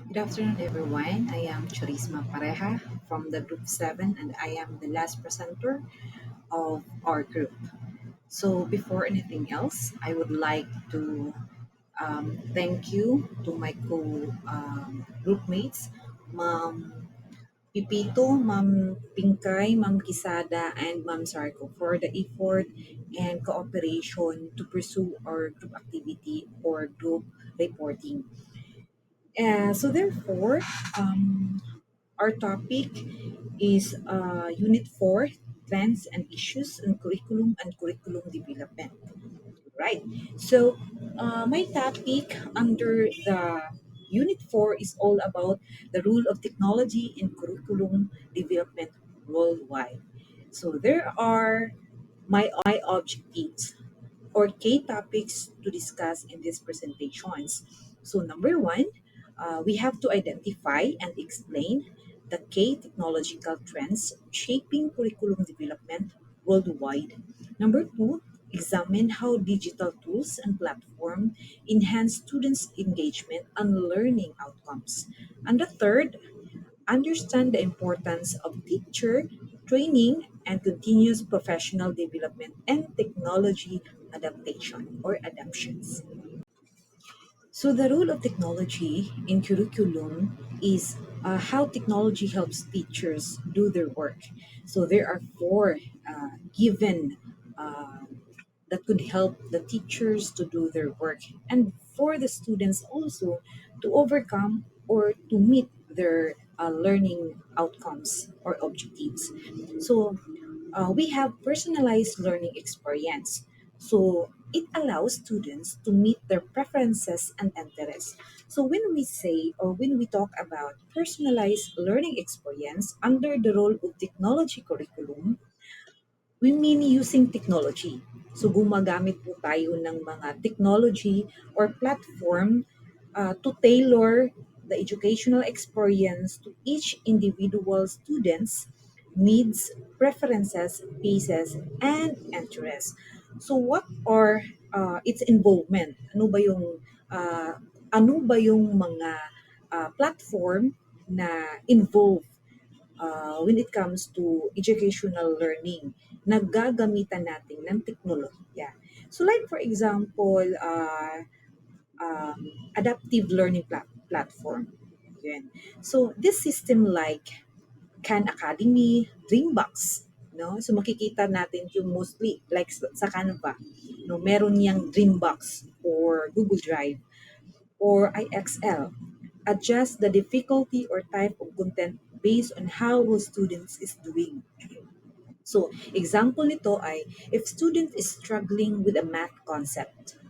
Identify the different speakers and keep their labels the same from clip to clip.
Speaker 1: Good afternoon, everyone. I am Charisma Pareja from the Group 7, and I am the last presenter of our group. So, before anything else, I would like to thank you to my co group mates, Ma'am Pipito, Ma'am Pinkay, Ma'am Kisada, and Ma'am Sarko for the effort and cooperation to pursue our group activity or group reporting. Therefore, um, our topic is Unit 4, Trends and Issues in Curriculum and Curriculum Development. Right. So, my topic under the Unit 4 is all about the role of technology in curriculum development worldwide. So, there are my objectives or key topics to discuss in these presentations. So, number one, we have to identify and explain the key technological trends shaping curriculum development worldwide. Number two, examine how digital tools and platforms enhance students' engagement and learning outcomes. And the third, understand the importance of teacher training and continuous professional development and technology adaptation or adaptations. So, the role of technology in curriculum is how technology helps teachers do their work. So, there are four given uh, that could help the teachers to do their work and for the students also to overcome or to meet their learning outcomes or objectives. So, we have personalized learning experience. So it allows students to meet their preferences and interests. So when we say or when we talk about personalized learning experience under the role of technology curriculum, we mean using technology. So gumagamit po tayo ng mga technology or platform to tailor the educational experience to each individual student's needs, preferences, paces, and interests. So what are its involvement? Ano ba yung mga platform na involved when it comes to educational learning na gagamitan natin ng teknolohiya. So like for example, um, adaptive learning platform. Yun. So this system like Khan Academy, Dreambox, no? So makikita natin yung mostly like sa Canva, no, meron niyang Dreambox or Google Drive or IXL. Adjust the difficulty or type of content based on how the students is doing. So, example nito ay if student is struggling with a math concept,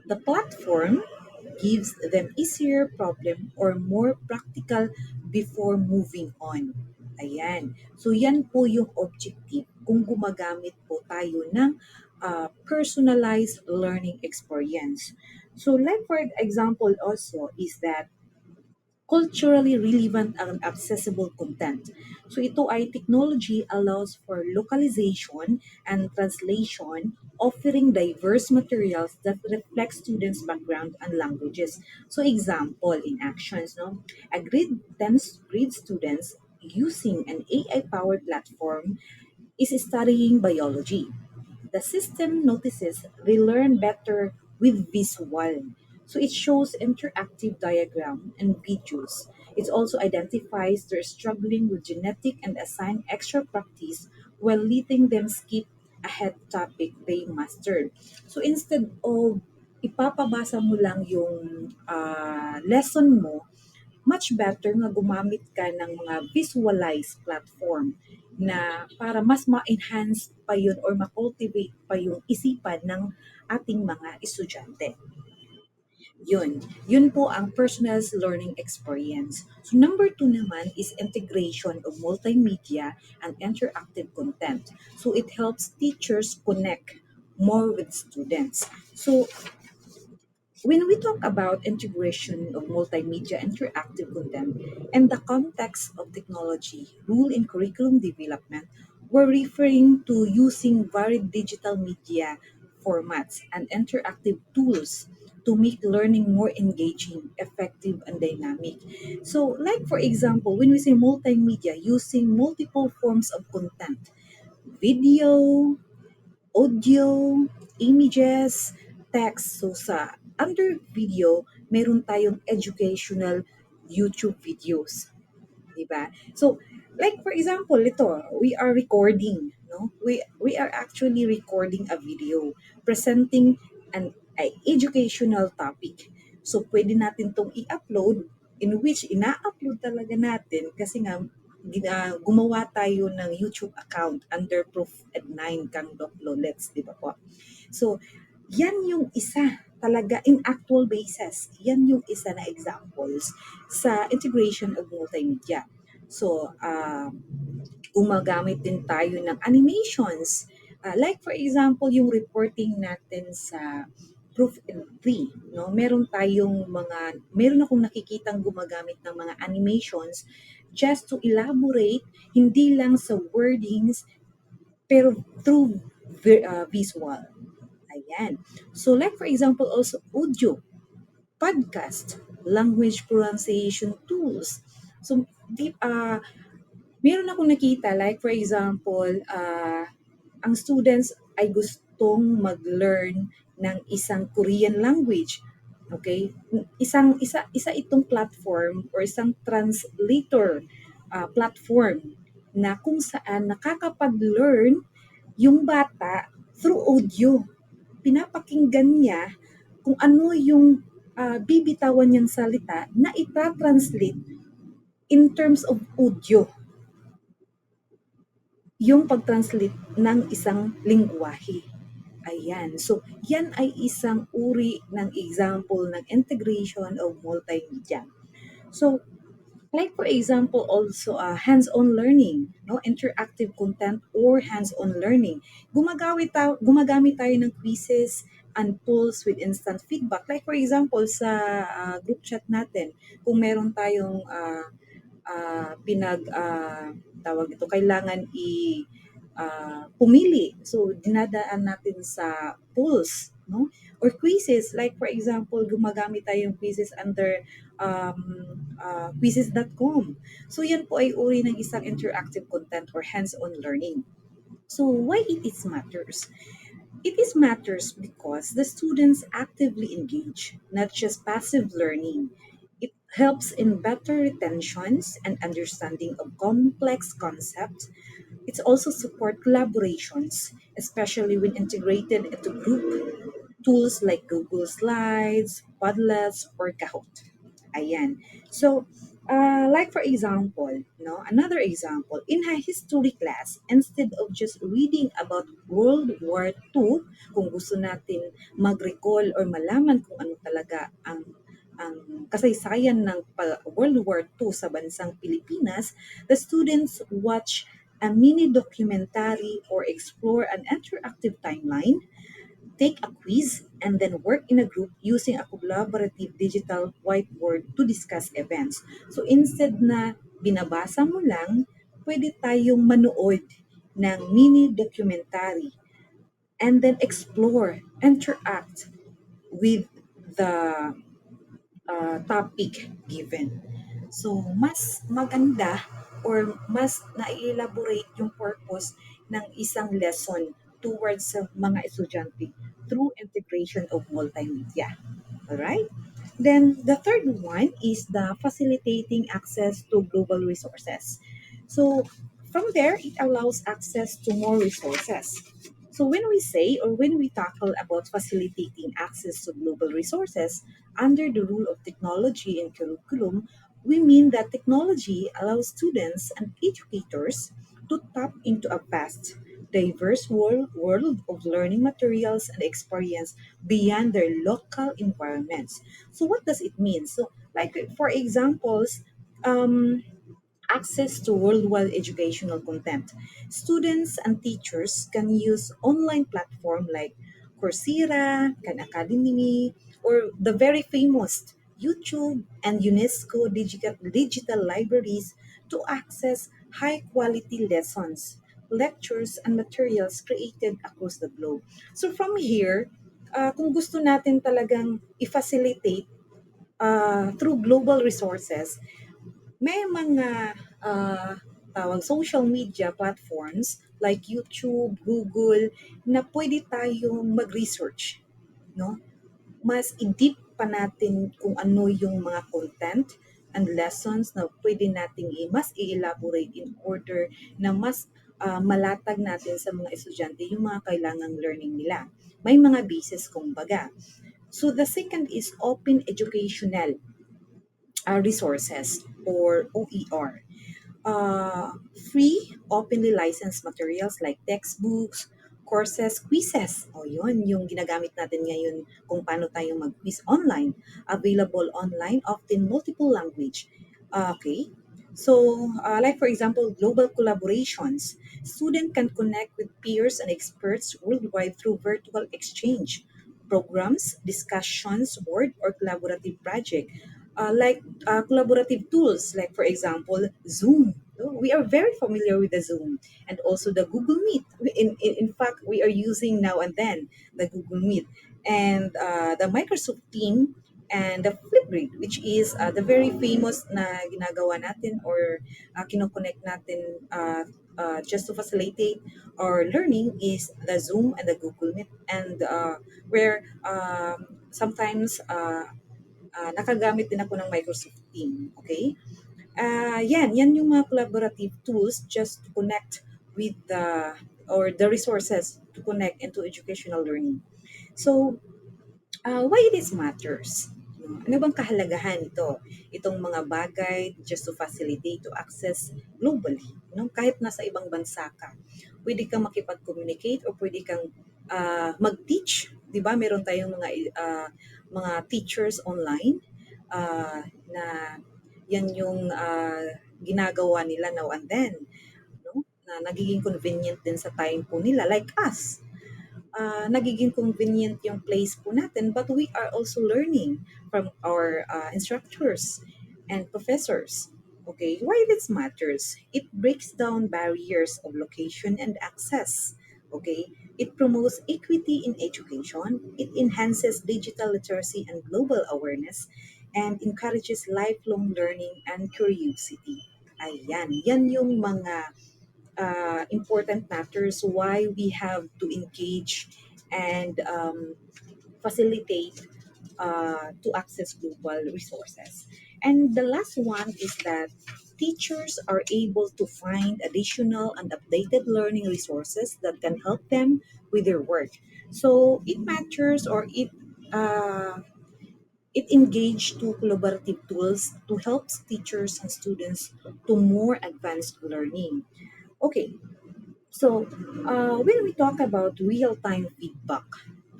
Speaker 1: the platform gives them easier problem or more practical before moving on. Ayan. So, yan po yung objective kung gumagamit po tayo ng personalized learning experience. So, like for example also is that culturally relevant and accessible content. So ito ay technology allows for localization and translation, offering diverse materials that reflect students' background and languages. So example in actions, no? A grade students using an AI-powered platform is studying biology. The system notices they learn better with visual. So it shows interactive diagram and videos. It also identifies they're struggling with genetic and assign extra practice while letting them skip ahead topic they mastered. So instead of ipapabasa mo lang yung lesson mo, much better nga gumamit ka ng mga visualized platform na para mas ma-enhance pa yun or ma-cultivate pa yung isipan ng ating mga estudyante. Yun po ang personalized learning experience. So number two naman is integration of multimedia and interactive content. So it helps teachers connect more with students. So when we talk about integration of multimedia interactive content and the context of technology rule in curriculum development, we're referring to using varied digital media formats and interactive tools to make learning more engaging, effective, and dynamic. So, like for example, when we say multimedia, using multiple forms of content, video, audio, images, text. So sa under video, meron tayong educational YouTube videos. 'Di ba? So, like for example, ito, we are recording, no? We are actually recording a video presenting an educational topic. So, pwede natin 'tong i-upload in which ina-upload talaga natin kasi nga gumawa tayo ng YouTube account under Proof@9 Kang Doc Lolets, di ba po? So, yan yung isa talaga in actual basis. Yan yung isa na examples sa integration of multimedia. So, gumagamit din tayo ng animations. Like for example, yung reporting natin sa Proof and 3, no? Meron akong nakikitang gumagamit ng mga animations just to elaborate hindi lang sa wordings pero through visual. Ayan. So like for example also audio, podcast, language pronunciation tools. So meron akong nakita like for example, ang students ay gustong mag-learn ng isang Korean language. Okay? Isa itong platform or isang translator platform na kung saan nakakapag-learn yung bata through audio. Pinapakinggan niya kung ano yung bibitawan niyang salita na ita-translate in terms of audio yung pag-translate ng isang lingwahe. Ayan. So, yan ay isang uri ng example ng integration of multimedia. So, like for example also hands-on learning, no, interactive content or hands-on learning. Gumagamit tayo ng quizzes and tools with instant feedback. Like for example sa group chat natin, kung meron tayong tawag ito, kailangan pumili. So, dinadaan natin sa polls, no? Or quizzes. Like, for example, gumagamit tayo ng quizzes under quizzes.com. So, yan po ay uri ng isang interactive content or hands-on learning. So, why it is matters? It is matters because the students actively engage, not just passive learning. It helps in better retentions and understanding of complex concepts. It's also support collaborations, especially when integrated into group tools like Google Slides, Padlets, or Kahoot. Ayan. So, like for example, no, another example, in a history class, instead of just reading about World War II, kung gusto natin mag-recall or malaman kung ano talaga ang kasaysayan ng World War II sa bansang Pilipinas, the students watch a mini documentary or explore an interactive timeline, take a quiz, and then work in a group using a collaborative digital whiteboard to discuss events. So instead na binabasa mo lang, pwede tayong manood ng mini documentary and then explore, interact with the topic given. So, mas maganda or mas na-elaborate yung purpose ng isang lesson towards sa mga estudyante through integration of multimedia. Alright? Then, the third one is the facilitating access to global resources. So, from there, it allows access to more resources. So when we say or when we tackle about facilitating access to global resources under the rule of technology and curriculum, we mean that technology allows students and educators to tap into a vast, diverse world of learning materials and experience beyond their local environments. So what does it mean? So like for examples, um, access to worldwide educational content. Students and teachers can use online platform like Coursera, Khan Academy, or the very famous YouTube and UNESCO digital libraries to access high quality lessons, lectures, and materials created across the globe. So from here, kung gusto natin talagang i-facilitate through global resources, may mga tawag social media platforms like YouTube, Google na pwede tayong mag-research, no? Mas i-deep pa natin kung ano yung mga content and lessons na pwede nating mas i-elaborate in order na mas malatag natin sa mga estudyante yung mga kailangang learning nila. May mga basis kumbaga. So the second is open educational resources or OER. uh, Free, openly licensed materials like textbooks, courses, quizzes. O yun, yung ginagamit natin ngayon kung paano tayo mag-quiz online. Available online, often multiple language. Okay. So, like for example, global collaborations. Student can connect with peers and experts worldwide through virtual exchange programs, discussions, board, or collaborative project. Collaborative tools, like for example, Zoom. We are very familiar with the Zoom and also the Google Meet. In fact, we are using now and then the Google Meet and the Microsoft Team and the Flipgrid, which is the very famous na ginagawa natin or kinoconnect natin just to facilitate our learning is the Zoom and the Google Meet and where sometimes nakagamit din ako ng Microsoft Team, okay? Yan yung mga collaborative tools just to connect with the or the resources to connect into educational learning. So, why this matters? No? Ano bang kahalagahan nito? Itong mga bagay just to facilitate to access globally. No? Kahit nasa ibang bansa ka, pwede kang makipag-communicate o pwede kang mag-teach. Di ba? Meron tayong mga teachers online na yan yung ginagawa nila now and then. No? Na nagiging convenient din sa time po nila. Like us, nagiging convenient yung place po natin, but we are also learning from our instructors and professors. Okay, why this matters? It breaks down barriers of location and access. Okay, it promotes equity in education, it enhances digital literacy and global awareness, and encourages lifelong learning and curiosity. Ayan, yan yung mga important matters why we have to engage and facilitate to access global resources. And the last one is that teachers are able to find additional and updated learning resources that can help them with their work. So it matters or it engaged to collaborative tools to help teachers and students to more advanced learning. Okay, so, when we talk about real-time feedback,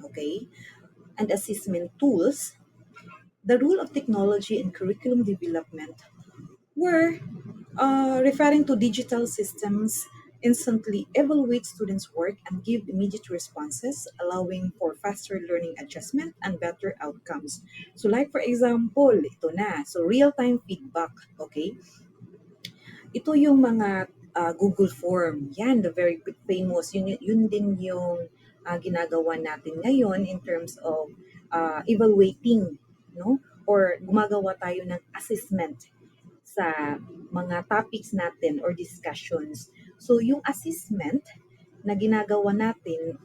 Speaker 1: okay, and assessment tools, the role of technology in curriculum development were referring to digital systems instantly evaluate students' work and give immediate responses, allowing for faster learning adjustment and better outcomes. So, like for example, ito na. So, real-time feedback, okay? Ito yung mga Google Form. Yan, the very famous. Yun din yung ginagawa natin ngayon in terms of evaluating, no? Or gumagawa tayo ng assessment sa mga topics natin or discussions. So, yung assessment na ginagawa natin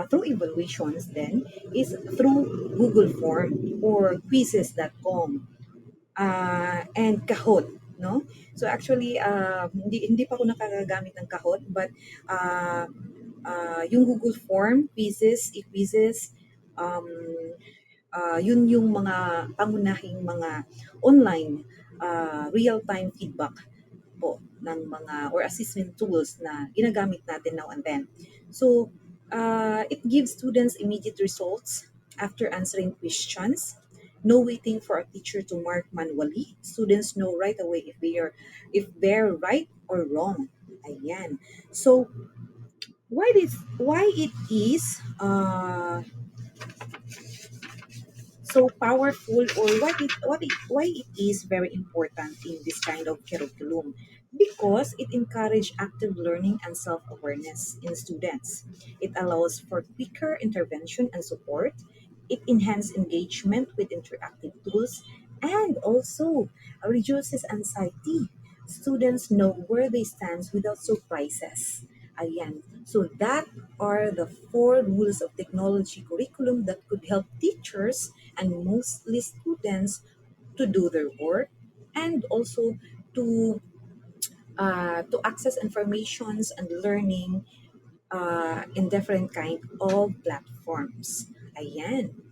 Speaker 1: through evaluations then is through Google Form or quizzes.com and Kahoot, no? So actually, hindi pa ako nakagagamit ng Kahoot, but uh, yung Google Form, quizzes, e-quizzes, um, yun yung mga pangunahing mga online real-time feedback po ng mga or assessment tools na ginagamit natin now and then. So, it gives students immediate results after answering questions. No waiting for a teacher to mark manually. Students know right away if they're right or wrong. Ayan. So, why it is so powerful, or why it is very important in this kind of curriculum, because it encourages active learning and self-awareness in students. It allows for quicker intervention and support. It enhances engagement with interactive tools, and also reduces anxiety. Students know where they stand without surprises. Ayan. So that are the four rules of technology curriculum that could help teachers and mostly students to do their work, and also to to access informations and learning in different kind of platforms. Ayan.